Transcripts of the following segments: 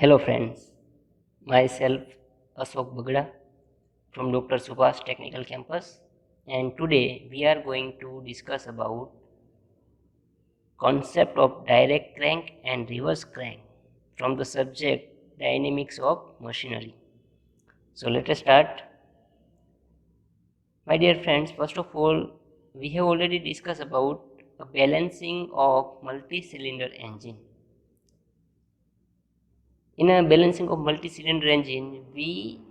Hello friends, myself Ashok Bagda from Dr. Subhash Technical Campus, and today we are going to discuss about concept of direct crank and reverse crank from the subject dynamics of machinery. So let us start. My dear friends, first of all, we have already discussed about a balancing of multi-cylinder engine. In a balancing of multi-cylinder engine, we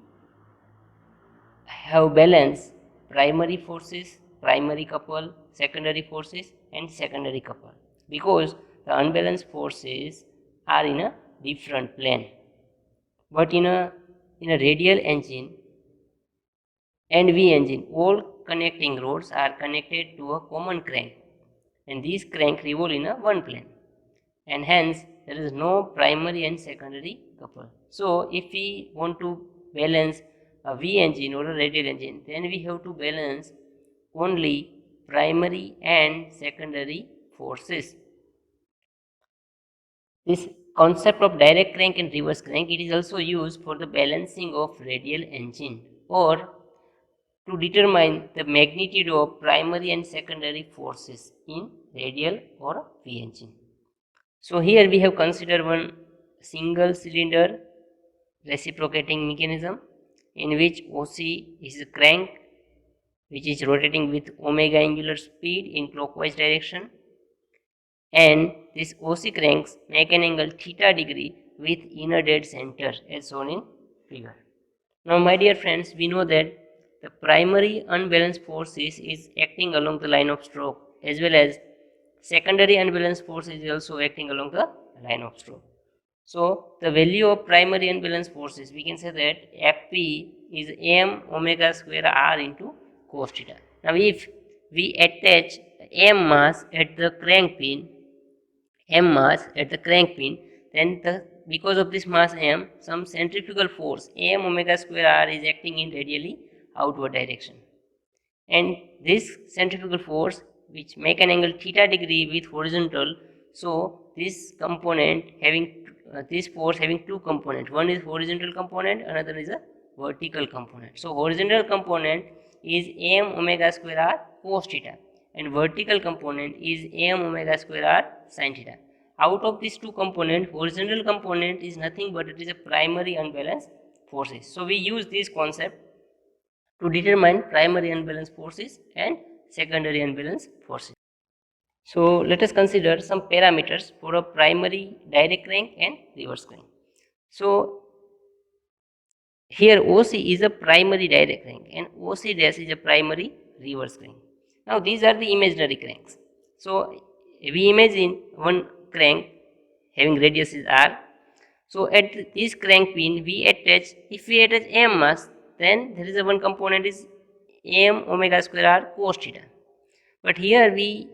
have balanced primary forces, primary couple, secondary forces and secondary couple, because the unbalanced forces are in a different plane. But in a radial engine and V engine, all connecting rods are connected to a common crank, and these crank revolve in a one plane, and hence there is no primary and secondary couple. So if we want to balance a V engine or a radial engine, then we have to balance only primary and secondary forces. This concept of direct crank and reverse crank, it is also used for the balancing of radial engine or to determine the magnitude of primary and secondary forces in radial or V engine. So here we have considered one single cylinder reciprocating mechanism in which OC is a crank which is rotating with omega angular speed in clockwise direction, and this OC cranks make an angle theta degree with inner dead center as shown in figure. Now my dear friends, we know that the primary unbalanced forces is acting along the line of stroke, as well as secondary unbalanced force is also acting along the line of stroke. So the value of primary unbalanced forces, we can say that Fp is m omega square r into cos theta. Now if we attach m mass at the crank pin, then because of this mass m, some centrifugal force m omega square r is acting in radially outward direction, and this centrifugal force which make an angle theta degree with horizontal. So this component having this force having two components, one is horizontal component, another is a vertical component. So horizontal component is m omega square r cos theta, and vertical component is m omega square r sin theta. Out of these two components, horizontal component is nothing but it is a primary unbalanced forces. So we use this concept to determine primary unbalanced forces and secondary unbalanced forces. So let us consider some parameters for a primary direct crank and reverse crank. So here OC is a primary direct crank and OC dash is a primary reverse crank. Now these are the imaginary cranks. So we imagine one crank having radius is R. So at this crank pin we attach, if we attach m mass, then there is a one component is m omega square r cos theta. But here we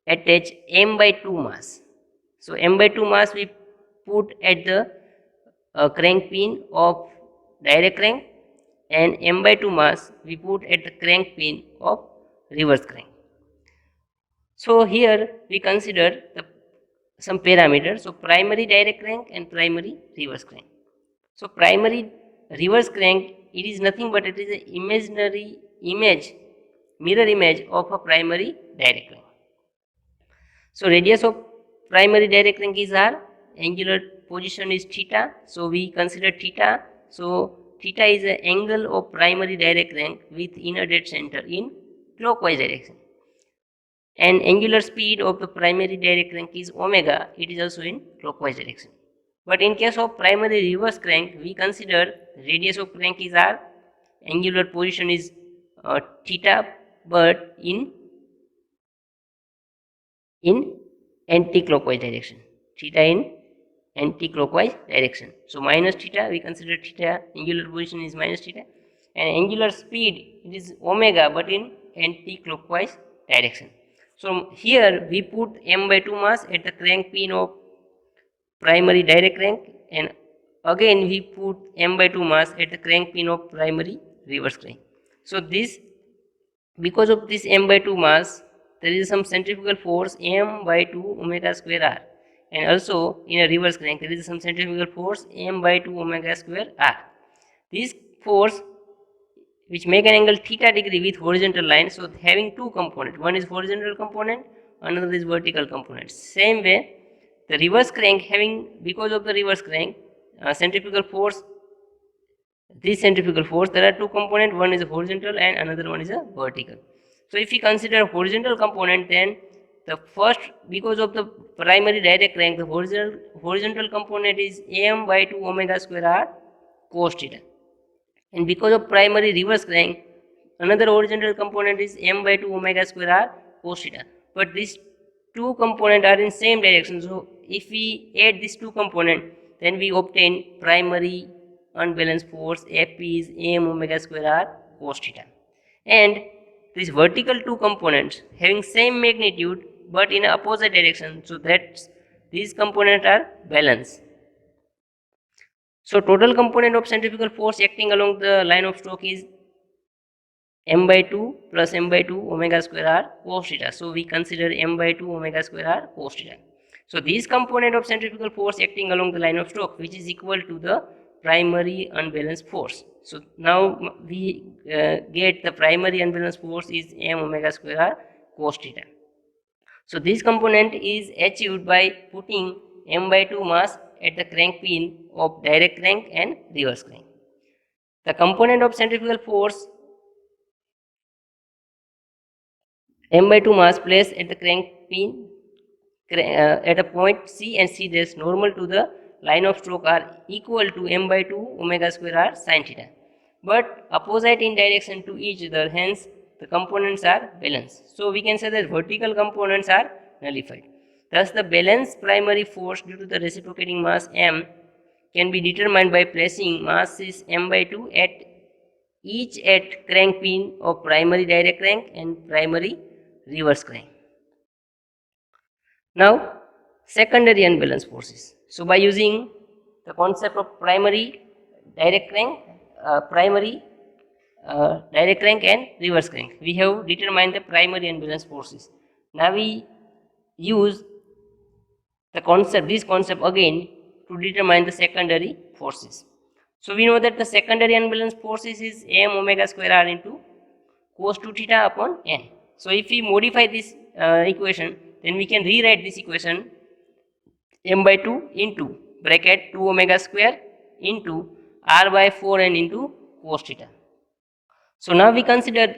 attach m by 2 mass. So m by 2 mass we put at the crank pin of direct crank, and m by 2 mass we put at the crank pin of reverse crank. So here we consider some parameters. So primary direct crank and primary reverse crank. So primary reverse crank, it is nothing but it is an imaginary image, mirror image of a primary direct crank. So radius of primary direct crank is r, angular position is theta, so we consider theta. So theta is the angle of primary direct crank with inner dead center in clockwise direction, and angular speed of the primary direct crank is omega, it is also in clockwise direction. But in case of primary reverse crank, we consider radius of crank is r, angular position is theta, but in anti-clockwise direction, theta in anti-clockwise direction. So minus theta, we consider theta, angular position is minus theta, and angular speed, it is omega, but in anti-clockwise direction. So here we put m by 2 mass at the crank pin of primary direct crank, and again we put m by 2 mass at the crank pin of primary reverse crank. So this, because of this m by 2 mass, there is some centrifugal force m by 2 omega square r, and also in a reverse crank there is some centrifugal force m by 2 omega square r. This force which make an angle theta degree with horizontal line, so having two components, one is horizontal component, another is vertical component. Same way the reverse crank having, because of the reverse crank centrifugal force, this centrifugal force, there are two components, one is a horizontal and another one is a vertical. So if we consider horizontal component, then the first, because of the primary direct crank, the horizontal component is am by 2 omega square r cos theta, and because of primary reverse crank, another horizontal component is m by 2 omega square r cos theta. But these two components are in same direction, so if we add these two components, then we obtain primary unbalanced force F is am omega square r cos theta. And these vertical two components having same magnitude but in opposite direction, so that these components are balanced. So total component of centrifugal force acting along the line of stroke is m by 2 plus m by 2 omega square r cos theta. So we consider m by 2 omega square r cos theta. So this component of centrifugal force acting along the line of stroke, which is equal to the primary unbalanced force. So now we get the primary unbalanced force is m omega square r cos theta. So this component is achieved by putting m by 2 mass at the crank pin of direct crank and reverse crank. The component of centrifugal force m by 2 mass placed at the crank pin at a point C and C dash normal to the line of stroke are equal to m by 2 omega square r sin theta, but opposite in direction to each other, hence the components are balanced. So we can say that vertical components are nullified. Thus the balanced primary force due to the reciprocating mass m can be determined by placing masses m by 2 at each at crank pin of primary direct crank and primary reverse crank. Now secondary unbalanced forces. So by using the concept of primary direct crank, direct crank and reverse crank, we have determined the primary unbalanced forces. Now we use this concept again to determine the secondary forces. So we know that the secondary unbalanced forces is m omega square r into cos 2 theta upon n. So if we modify this equation, then we can rewrite this equation m by 2 into bracket 2 omega square into r by 4n into cos theta. So now we consider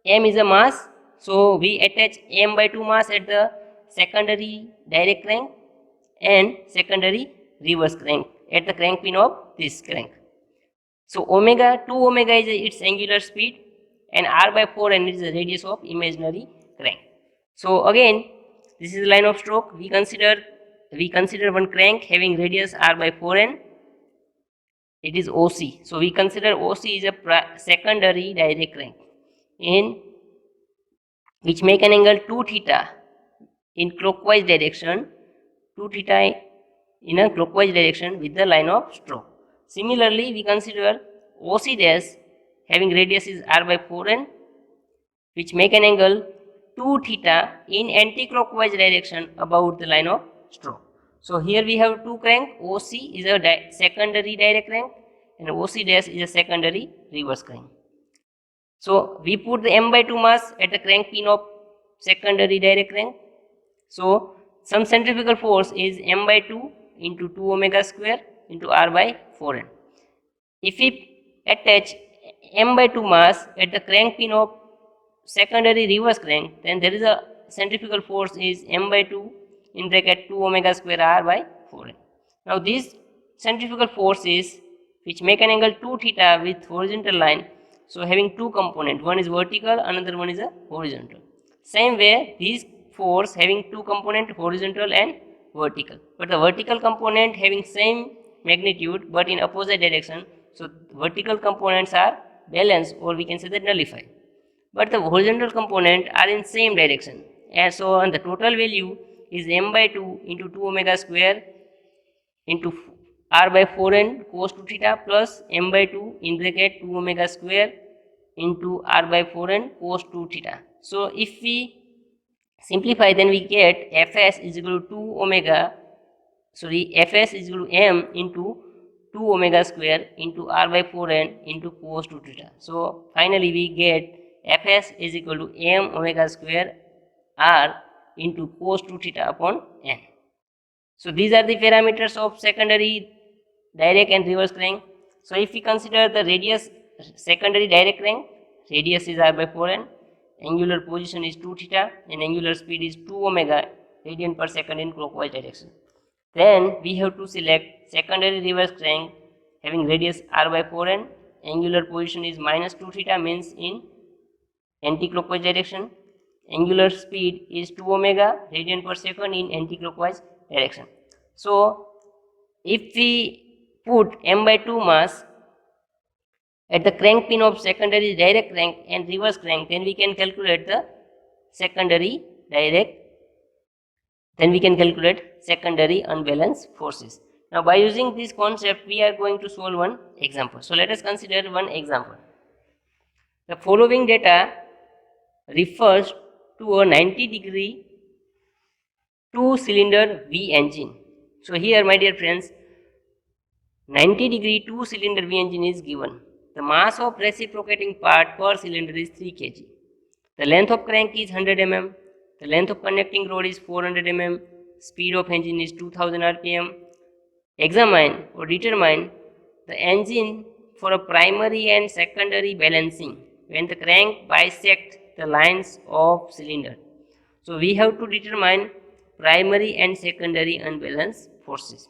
m is a mass, so we attach m by 2 mass at the secondary direct crank and secondary reverse crank at the crank pin of this crank. So 2 omega is its angular speed and r by 4n is the radius of imaginary crank. So again, this is the line of stroke. We consider one crank having radius r by 4n. It is OC. So we consider OC is a secondary direct crank in which make an angle 2 theta in clockwise direction, 2 theta in a clockwise direction with the line of stroke. Similarly, we consider OC dash having radius is r by 4n, which make an angle 2 theta in anti-clockwise direction about the line of stroke. So here we have two crank. OC is a secondary direct crank and OC dash is a secondary reverse crank. So we put the m by 2 mass at the crank pin of secondary direct crank. So some centrifugal force is m by 2 into 2 omega square into r by 4n. If we attach m by 2 mass at the crank pin of secondary reverse crank, then there is a centrifugal force is m by 2 in bracket 2 omega square r by 4n. Now these centrifugal forces which make an angle 2 theta with horizontal line, so having two components, one is vertical, another one is a horizontal. Same way these force having two components, horizontal and vertical, but the vertical component having same magnitude but in opposite direction, so vertical components are balanced, or we can say that nullified, but the horizontal component are in same direction, and so on the total value is m by 2 into 2 omega square into r by 4n cos 2 theta plus m by 2 in bracket 2 omega square into r by 4n cos 2 theta. So if we simplify, then we get fs is equal to 2 omega Fs is equal to m into 2 omega square into r by 4n into cos 2 theta. So finally we get Fs is equal to m omega square r into cos 2 theta upon n. So these are the parameters of secondary direct and reverse crank. So if we consider the radius secondary direct crank, radius is r by 4n, angular position is 2 theta, and angular speed is 2 omega radian per second in clockwise direction. Then we have to select secondary reverse crank having radius r by 4n, angular position is minus 2 theta, means in anti-clockwise direction, angular speed is 2 omega radian per second in anti-clockwise direction. So if we put m by 2 mass at the crank pin of secondary direct crank and reverse crank, then we can calculate the secondary direct, then we can calculate secondary unbalanced forces. Now by using this concept, we are going to solve one example. So let us consider one example. The following data refers to a 90-degree two-cylinder V engine. So here, my dear friends, 90-degree two-cylinder V engine is given. The mass of reciprocating part per cylinder is 3 kg. The length of crank is 100 mm. The length of connecting rod is 400 mm. Speed of engine is 2000 rpm. Examine or determine the engine for a primary and secondary balancing when the crank bisects the lines of cylinder. So we have to determine primary and secondary unbalanced forces.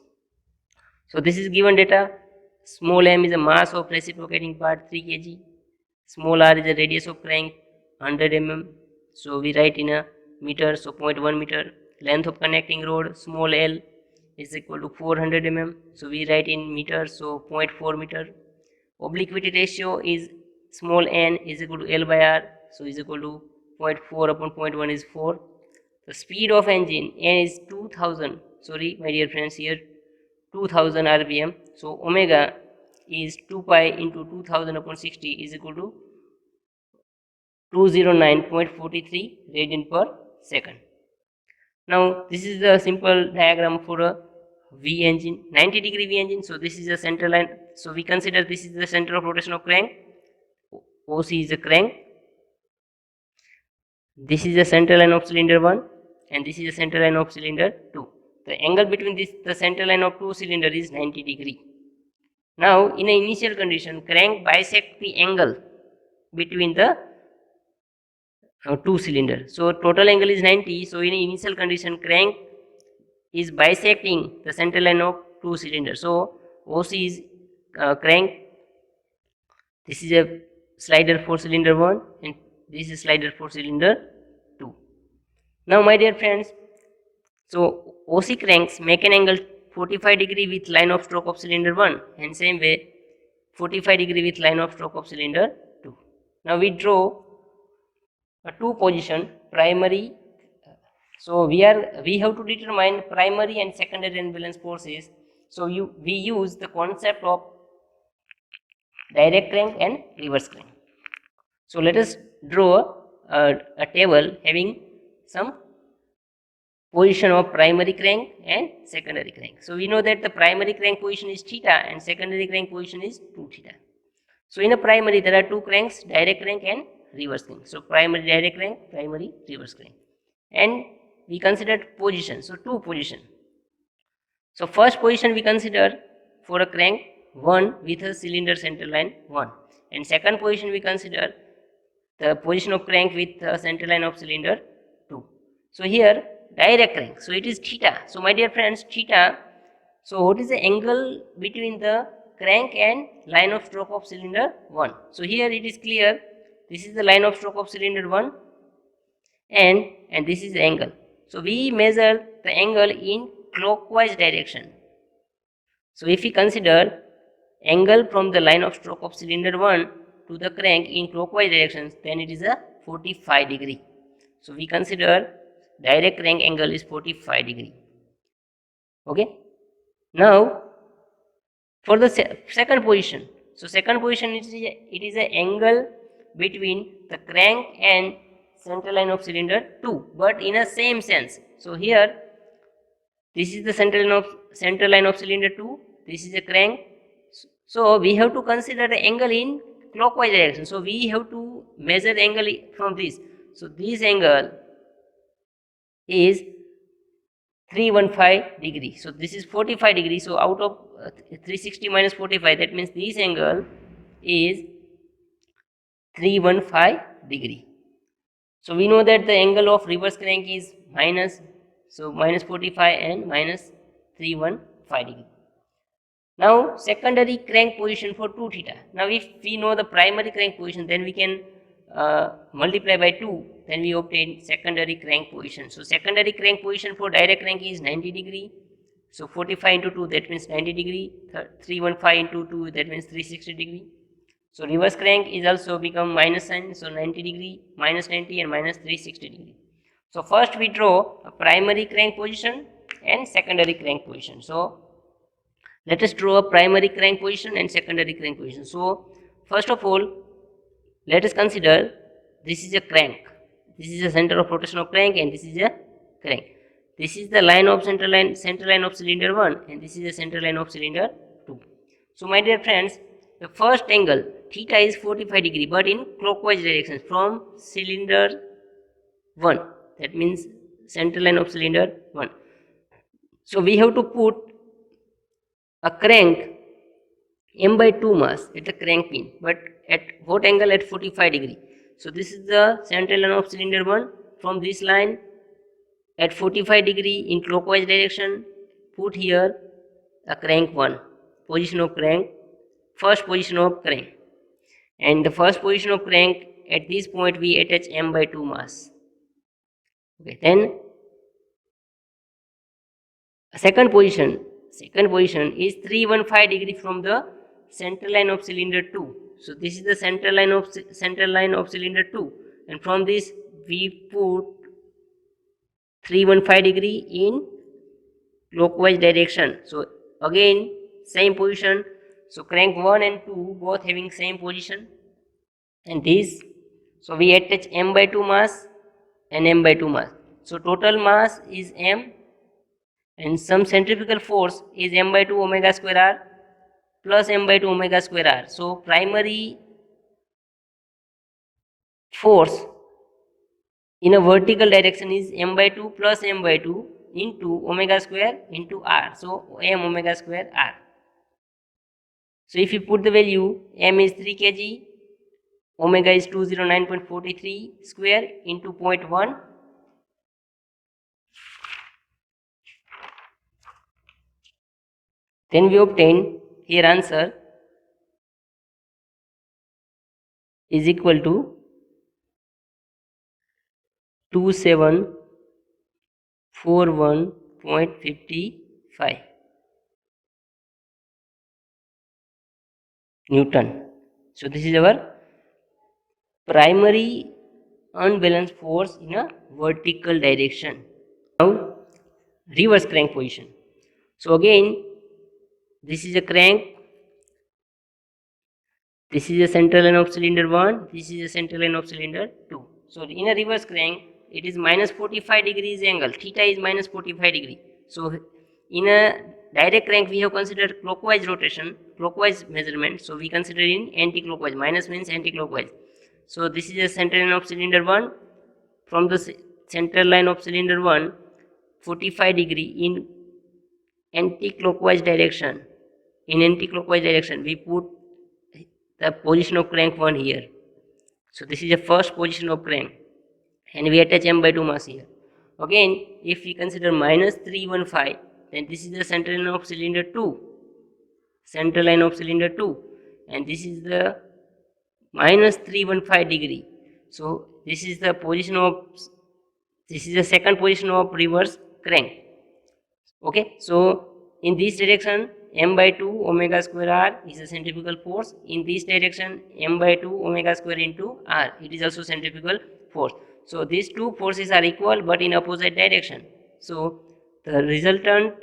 So this is given data. Small m is a mass of reciprocating part 3 kg. Small r is the radius of crank 100 mm. So we write in a meter, so 0.1 meter. Length of connecting rod small l is equal to 400 mm. So we write in meter, so 0.4 meter. Obliquity ratio is small n is equal to L by R, so is equal to 0.4 upon 0.1 is 4. The speed of engine n is 2000, sorry my dear friends, here 2000 rpm. So omega is 2 pi into 2000 upon 60 is equal to 209.43 radian per second. Now this is the simple diagram for a V engine, 90-degree V engine. So this is the center line. So we consider this is the center of rotation of crank. OC is the crank. This is the center line of cylinder 1 and this is the center line of cylinder 2. The angle between the center line of two cylinder is 90 degree. Now in an initial condition, crank bisect the angle between the two cylinder. So total angle is 90. So in an initial condition, crank is bisecting the center line of two cylinder. So OC is crank. This is a slider for cylinder 1 and this is slider for cylinder 2. Now my dear friends, so OC cranks make an angle 45 degree with line of stroke of cylinder 1 and same way 45 degree with line of stroke of cylinder 2. Now we draw a two position primary. So we have to determine primary and secondary unbalanced forces. So we use the concept of direct crank and reverse crank. So let us draw a table having some position of primary crank and secondary crank. So we know that the primary crank position is theta and secondary crank position is 2 theta. So in a primary there are two cranks, direct crank and reverse crank. So primary direct crank, primary reverse crank. And we considered position, so two position. So first position we consider for a crank 1 with a cylinder center line 1 and second position we consider the position of crank with the center line of cylinder 2. So here direct crank, so it is theta. So my dear friends, theta, so what is the angle between the crank and line of stroke of cylinder 1? So here it is clear, this is the line of stroke of cylinder 1 and this is the angle. So we measure the angle in clockwise direction. So if we consider angle from the line of stroke of cylinder 1 to the crank in clockwise directions, then it is a 45 degree. So we consider direct crank angle is 45 degree. Okay. Now for the second position, so second position it is an angle between the crank and center line of cylinder 2, but in a same sense. So here This is the center line of cylinder 2. This is a crank. So we have to consider the angle in clockwise direction. So we have to measure the angle from this. So this angle is 315 degree. So this is 45 degree. So out of 360 minus 45, that means this angle is 315 degree. So we know that the angle of reverse crank is minus, so minus 45 and minus 315 degree. Now secondary crank position for 2 theta. Now if we know the primary crank position, then we can multiply by 2, then we obtain secondary crank position. So secondary crank position for direct crank is 90 degree. So 45 into 2, that means 90 degree. 315 into 2, that means 360 degree. So reverse crank is also become minus sign, so 90 degree, minus 90 and minus 360 degree. So first we draw a primary crank position and secondary crank position. So let us draw a primary crank position and secondary crank position. So first of all, let us consider this is a crank. This is the center of rotation of crank and this is a crank. This is the line of center line of cylinder 1 and this is the center line of cylinder 2. So my dear friends, the first angle theta is 45 degree but in clockwise direction from cylinder 1. That means center line of cylinder 1. So we have to put a crank m by 2 mass at the crank pin, but at what angle? At 45 degree. So this is the center line of cylinder 1. From this line at 45 degree in clockwise direction, put here a crank 1, position of crank, first position of crank, and the first position of crank, at this point we attach m by 2 mass. Okay, then second position is 315 degree from the center line of cylinder 2. So this is the center line of cylinder 2, and from this we put 315 degree in clockwise direction. So again same position. So crank 1 and 2 both having same position, and this, so we attach m by 2 mass and m by 2 mass. So total mass is m and some centrifugal force is m by 2 omega square r plus m by 2 omega square r. So primary force in a vertical direction is m by 2 plus m by 2 into omega square into r. So m omega square r. So if you put the value, m is 3 kg, omega is 209.43 square into 0.1. Then we obtain here answer is equal to 2741.55 Newton. So this is our primary unbalanced force in a vertical direction. Now reverse crank position. So again this is a crank, this is a center line of cylinder 1, this is a center line of cylinder 2. So in a reverse crank it is minus 45 degrees angle, theta is minus 45 degree. So in a direct crank we have considered clockwise rotation, clockwise measurement, so we consider in anti-clockwise, minus means anti-clockwise. So this is the center line of cylinder 1, from the center line of cylinder 1 45 degree in anti-clockwise direction. In anti-clockwise direction we put the position of crank 1 here. So this is the first position of crank and we attach m by 2 mass here. Again if we consider minus 315, then this is the center line of cylinder 2, center line of cylinder 2, and this is the minus 315 degree. So this is the position of, this is the second position of reverse crank. Okay, so in this direction m by 2 omega square r is a centrifugal force. In this direction m by 2 omega square into r, it is also centrifugal force. So these two forces are equal but in opposite direction. So the resultant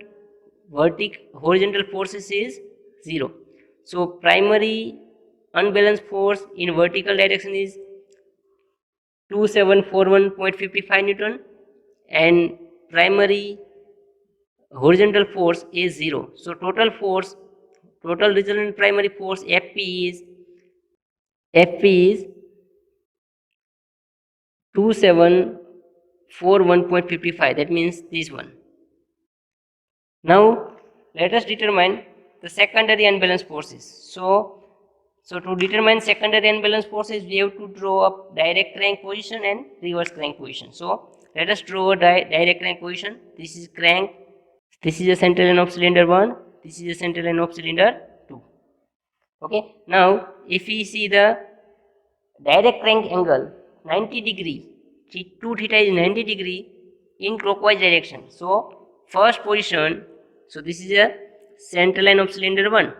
horizontal forces is 0. So primary unbalanced force in vertical direction is 2741.55 Newton, and primary horizontal force is 0. So total resultant primary force FP is 2741.55. That means this one. Now let us determine the secondary unbalanced forces. So to determine secondary unbalanced forces, we have to draw up direct crank position and reverse crank position. So let us draw a direct crank position. This is crank. This is the center line of cylinder 1. This is the center line of cylinder 2. Okay. Now if we see the direct crank angle 90 degree, 2 theta is 90 degree in clockwise direction. So first position, so this is a center line of cylinder 1.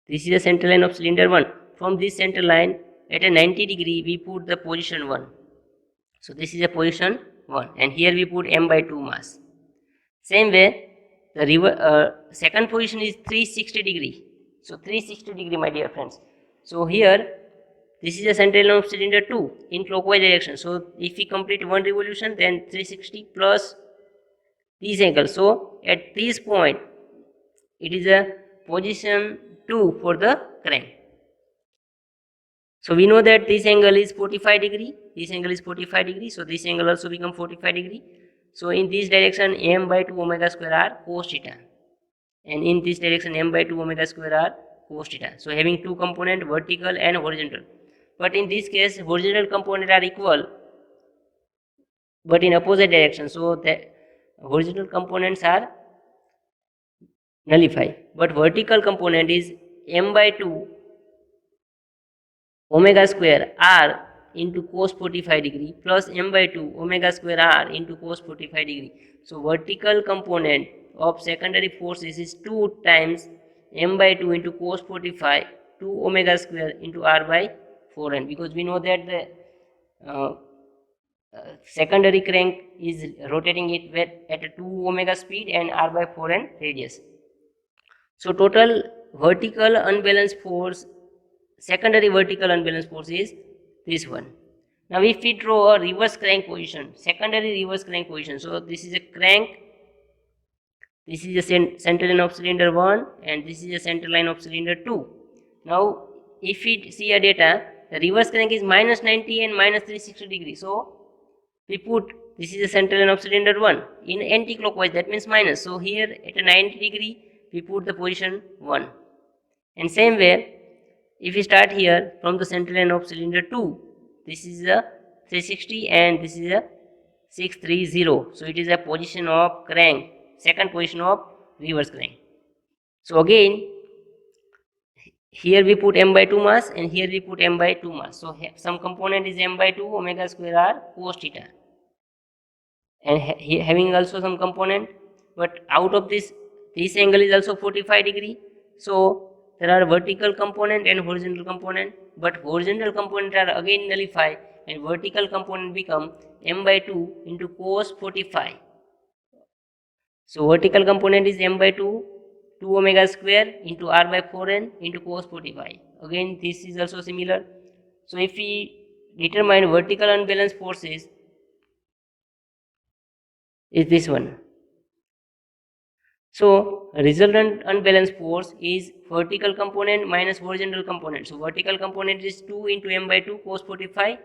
This is the center line of cylinder 1. From this center line at a 90 degree we put the position 1. So this is a position 1 and here we put m/2 mass. Same way the second position is 360 degree. So 360 degree, my dear friends. So here this is the center line of cylinder 2 in clockwise direction. So if we complete one revolution, then 360 plus this angle. So at this point it is a position 2 for the crank. So we know that this angle is 45 degree. This angle is 45 degree. So this angle also become 45 degree. So in this direction m/2 omega square r cos theta, and in this direction m/2 omega square r cos theta. So having two component, vertical and horizontal. But in this case horizontal component are equal but in opposite direction. So the horizontal components are nullified. But vertical component is m/2 omega square r into cos 45 degree plus m/2 omega square r into cos 45 degree. So vertical component of secondary forces is 2 times m/2 into cos 45 2 omega square into r/4n, because we know that the secondary crank is rotating it at a 2 omega speed and r/4n radius. So total vertical unbalanced force, secondary vertical unbalanced force is this one. Now if we draw a reverse crank position, secondary reverse crank position, so this is a crank, this is the center line of cylinder 1 and this is the center line of cylinder 2. Now if we see a data, the reverse crank is minus 90 and minus 360 degree. So we put, this is the center line of cylinder 1 in anti-clockwise, that means minus. So here at a 90 degree we put the position 1. And same way, if we start here from the center line of cylinder 2, this is a 360 and this is a 630. So it is a position of crank, second position of reverse crank. So again, here we put m/2 mass and here we put m/2 mass. So some component is m/2 omega square r cos theta, and having also some component, but out of this angle is also 45 degree. So there are vertical component and horizontal component, but horizontal component are again nullified and vertical component become m/2 into cos 45. So vertical component is m/2 2 omega square into r/4n into cos 45. Again this is also similar. So if we determine vertical unbalanced forces is this one. So resultant unbalanced force is vertical component minus horizontal component. So vertical component is 2 into m/2 cos 45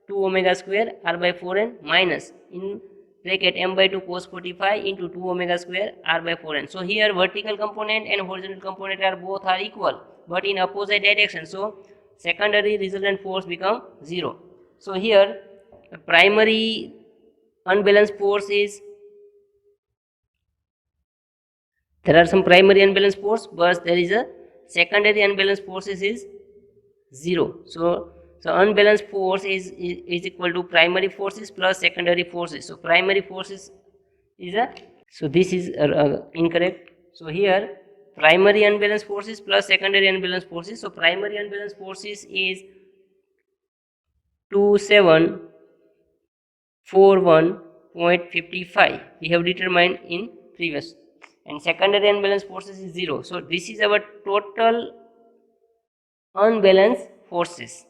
2 omega square r/4n minus in bracket m/2 cos 45 into 2 omega square r/4n. So here vertical component and horizontal component are both are equal but in opposite direction. So secondary resultant force become 0. So here primary unbalanced force is, there are some primary unbalanced force, but there is a secondary unbalanced forces is 0. So unbalanced force is equal to primary forces plus secondary forces. So primary forces is a, so this is incorrect. So here primary unbalanced forces plus secondary unbalanced forces. So primary unbalanced forces is 2741.55. We have determined in previous. And secondary unbalanced forces is 0. So this is our total unbalanced forces.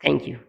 Thank you.